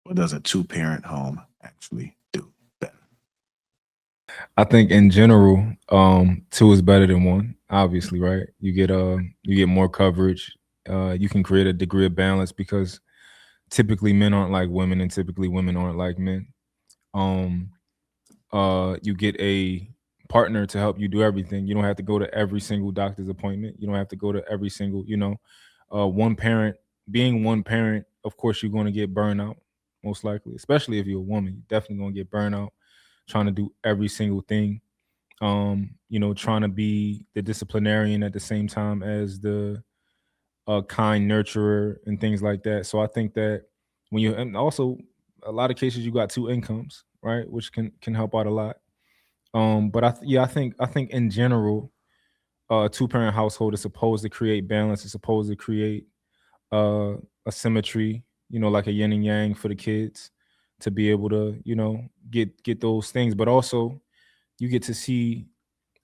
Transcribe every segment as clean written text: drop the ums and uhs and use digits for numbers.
What does a two-parent home actually do better? I think in general, two is better than one. Obviously, right? You get more coverage. You can create a degree of balance because typically men aren't like women, and typically women aren't like men. Um, you get a partner to help you do everything. You don't have to go to every single doctor's appointment. You don't have to go to every single, one parent. Being one parent, of course, you're going to get burnout, most likely, especially if you're a woman. You're definitely going to get burnout trying to do every single thing. Trying to be the disciplinarian at the same time as the kind nurturer and things like that. So I think that and also a lot of cases you got two incomes, right, which can help out a lot. But I think in general, a two parent household is supposed to create balance. It's supposed to create uh, a symmetry, like a yin and yang for the kids to be able to, get those things. But also, you get to see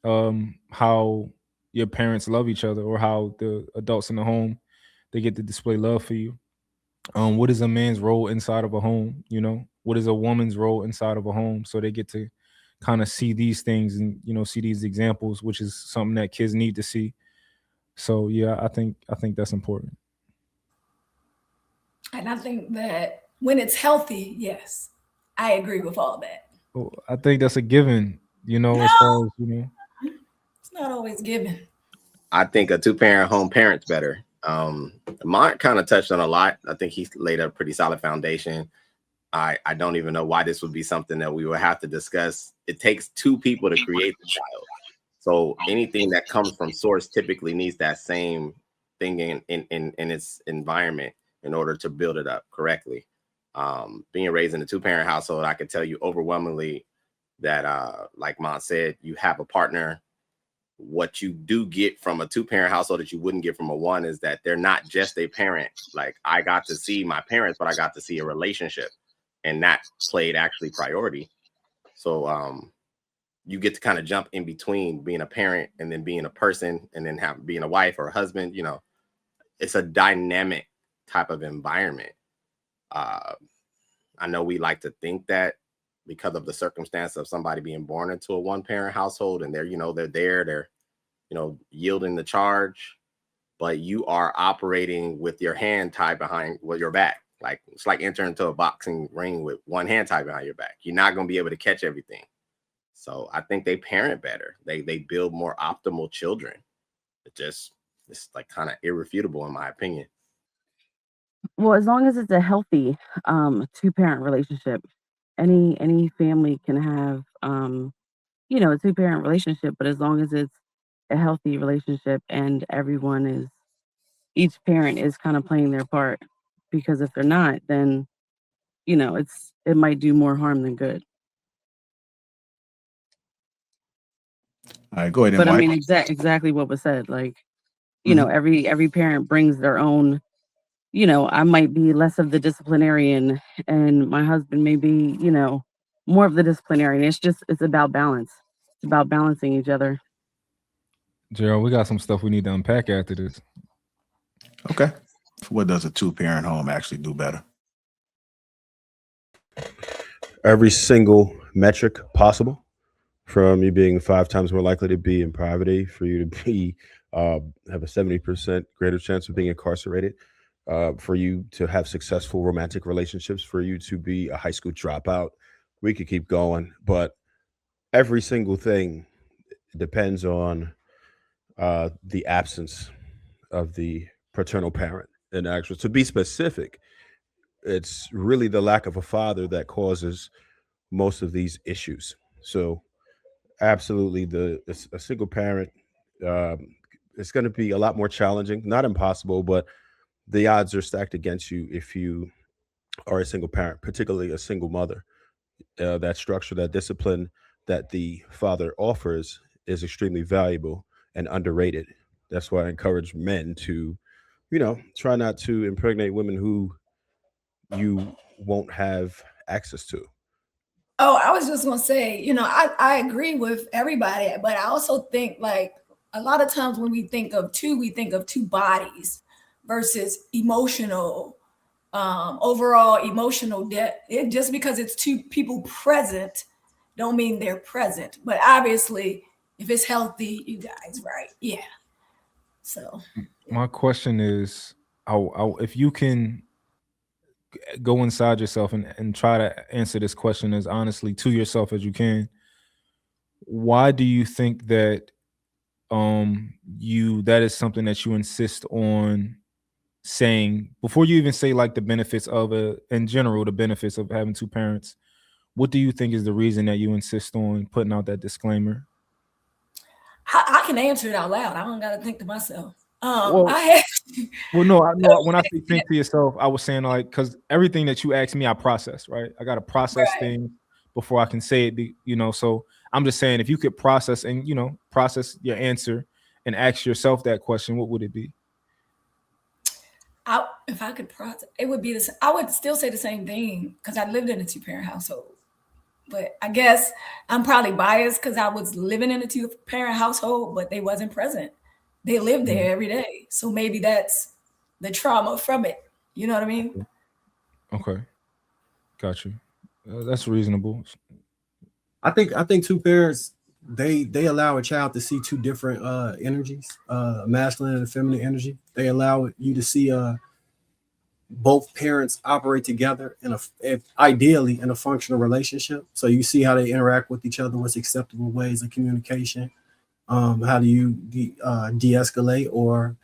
how your parents love each other, or how the adults in the home they get to display love for you. What is a man's role inside of a home? What is a woman's role inside of a home? So they get to kind of see these things and see these examples, which is something that kids need to see. So yeah, I think that's important. And I think that when it's healthy, yes, I agree with all that. Well, I think that's a given. No, As far as it's not always given. I think a two-parent home parent's better. Mont kind of touched on a lot. I think he laid a pretty solid foundation. I don't even know why this would be something that we would have to discuss. It takes two people to create the child. So anything that comes from source typically needs that same thing in its environment in order to build it up correctly. Being raised in a two-parent household, I can tell you overwhelmingly that, like Mont said, you have a partner. What you do get from a two-parent household that you wouldn't get from a one is that they're not just a parent. Like, I got to see my parents, but I got to see a relationship, and that played actually priority. So you get to kind of jump in between being a parent and then being a person and then being a wife or a husband. It's a dynamic type of environment. I know we like to think that because of the circumstance of somebody being born into a one-parent household and they're yielding the charge, but you are operating with your hand tied behind your back. Like, it's like entering into a boxing ring with one hand tied behind your back. You're not going to be able to catch everything. So I think they parent better. They build more optimal children. It's like kind of irrefutable in my opinion. Well, as long as it's a healthy two-parent relationship, any family can have a two-parent relationship, but as long as it's a healthy relationship and each parent is kind of playing their part, because if they're not, then it might do more harm than good. All right, go ahead, But I Mike. mean, exactly what was said. Like, Mhm. every parent brings their own. I might be less of the disciplinarian, and my husband may be, more of the disciplinarian. It's about balance. It's about balancing each other. Gerald, we got some stuff we need to unpack after this. Okay. What does a two-parent home actually do better? Every single metric possible, from you being 5 times more likely to be in poverty, for you to be have a 70% greater chance of being incarcerated, for you to have successful romantic relationships, for you to be a high school dropout. We could keep going, but every single thing depends on the absence of the paternal parent. And actually, to be specific, it's really the lack of a father that causes most of these issues. So, absolutely, a single parent, um, it's going to be a lot more challenging, not impossible, but the odds are stacked against you if you are a single parent, particularly a single mother. That structure, that discipline that the father offers is extremely valuable and underrated. That's why I encourage men to, try not to impregnate women who you won't have access to. Oh, I was just gonna say, I agree with everybody, but I also think like a lot of times when we think of two bodies versus emotional overall emotional debt. Just because it's two people present don't mean they're present. But obviously, if it's healthy, you guys, right? Yeah. So My question is, if you can go inside yourself and try to answer this question as honestly to yourself as you can, why do you think that that is something that you insist on saying before you even say like the benefits of in general, the benefits of having two parents? What do you think is the reason that you insist on putting out that disclaimer? I can answer it out loud. I don't got to think to myself. Well, I had Well, no. When I say think to yourself, I was saying like because everything that you asked me, I process. Right, I got to process right. things before I can say it. So I'm just saying if you could process and process your answer and ask yourself that question, what would it be? If I could process, it would be this. I would still say the same thing because I lived in a 2-parent household. But I guess I'm probably biased because I was living in a 2-parent household, but they wasn't present. They lived there every day. So maybe that's the trauma from it. You know what I mean? Okay, got you. That's reasonable. I think two parents they allow a child to see two different energies, masculine and feminine energy. They allow you to see both parents operate together ideally in a functional relationship. So you see how they interact with each other, what's acceptable ways of communication. How do you de-escalate or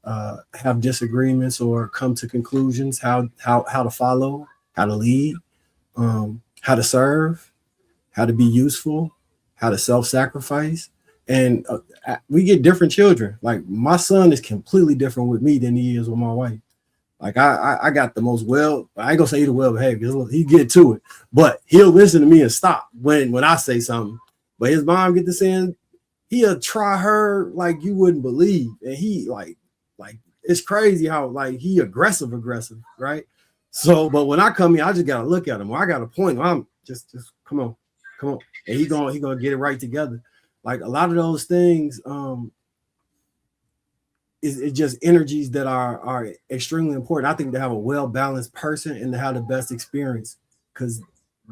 have disagreements or come to conclusions? How to follow, how to lead, how to serve, how to be useful, how to self-sacrifice. And we get different children. Like my son is completely different with me than he is with my wife. Like I got the most I ain't gonna say he's well behaved because he get to it, but he'll listen to me and stop when I say something. But his mom get to saying he'll try her like you wouldn't believe, and he like it's crazy how like he aggressive, right? So, but when I come in, I just gotta look at him. Or I got a point. I'm just come on, and he gonna get it right together. Like a lot of those things, it's just energies that are extremely important. I think to have a well-balanced person and to have the best experience, because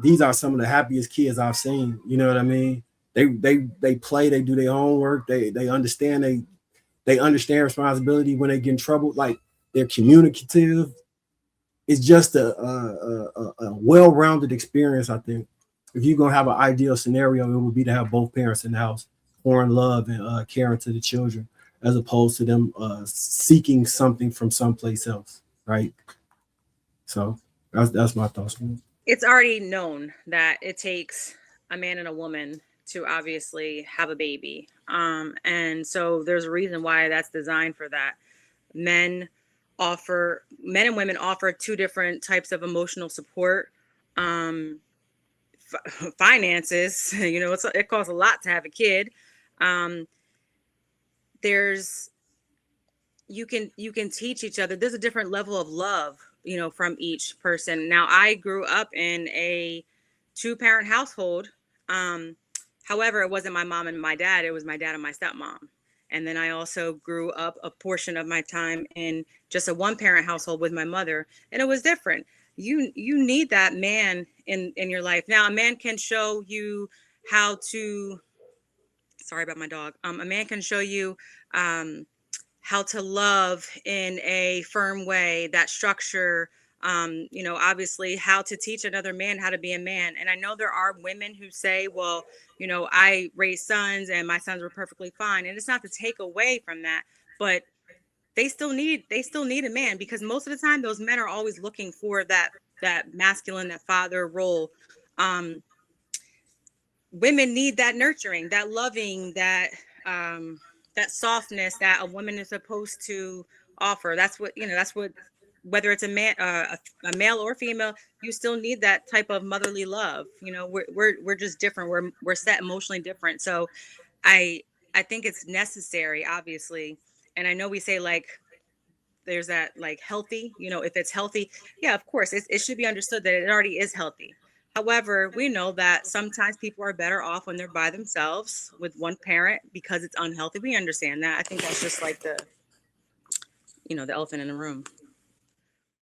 these are some of the happiest kids I've seen. You know what I mean? They play, they do their homework, they understand they understand responsibility when they get in trouble. Like they're communicative. It's just a well-rounded experience. I think if you're gonna have an ideal scenario, it would be to have both parents in the house pouring love and caring to the children, as opposed to them seeking something from someplace else, right? So that's my thoughts. It's already known that it takes a man and a woman to obviously have a baby. And so there's a reason why that's designed for that. Men and women offer two different types of emotional support. Finances, it costs a lot to have a kid. You can teach each other. There's a different level of love, from each person. Now, I grew up in a 2-parent household. However, it wasn't my mom and my dad. It was my dad and my stepmom. And then I also grew up a portion of my time in just a 1-parent household with my mother. And it was different. You need that man in your life. Now, a man can show you how to, sorry about my dog. A man can show you how to love in a firm way, that structure, obviously how to teach another man how to be a man. And I know there are women who say, well, I raised sons and my sons were perfectly fine. And it's not to take away from that, but they still need a man, because most of the time those men are always looking for that masculine, that father role. Women need that nurturing, that loving, that softness that a woman is supposed to offer. That's what, whether it's a man, a male or female, you still need that type of motherly love. We're just different. We're set emotionally different. So I think it's necessary, obviously. And I know we say like, there's that like healthy, if it's healthy, yeah, of course it should be understood that it already is healthy. However, we know that sometimes people are better off when they're by themselves with one parent because it's unhealthy. We understand that. I think that's just like the elephant in the room.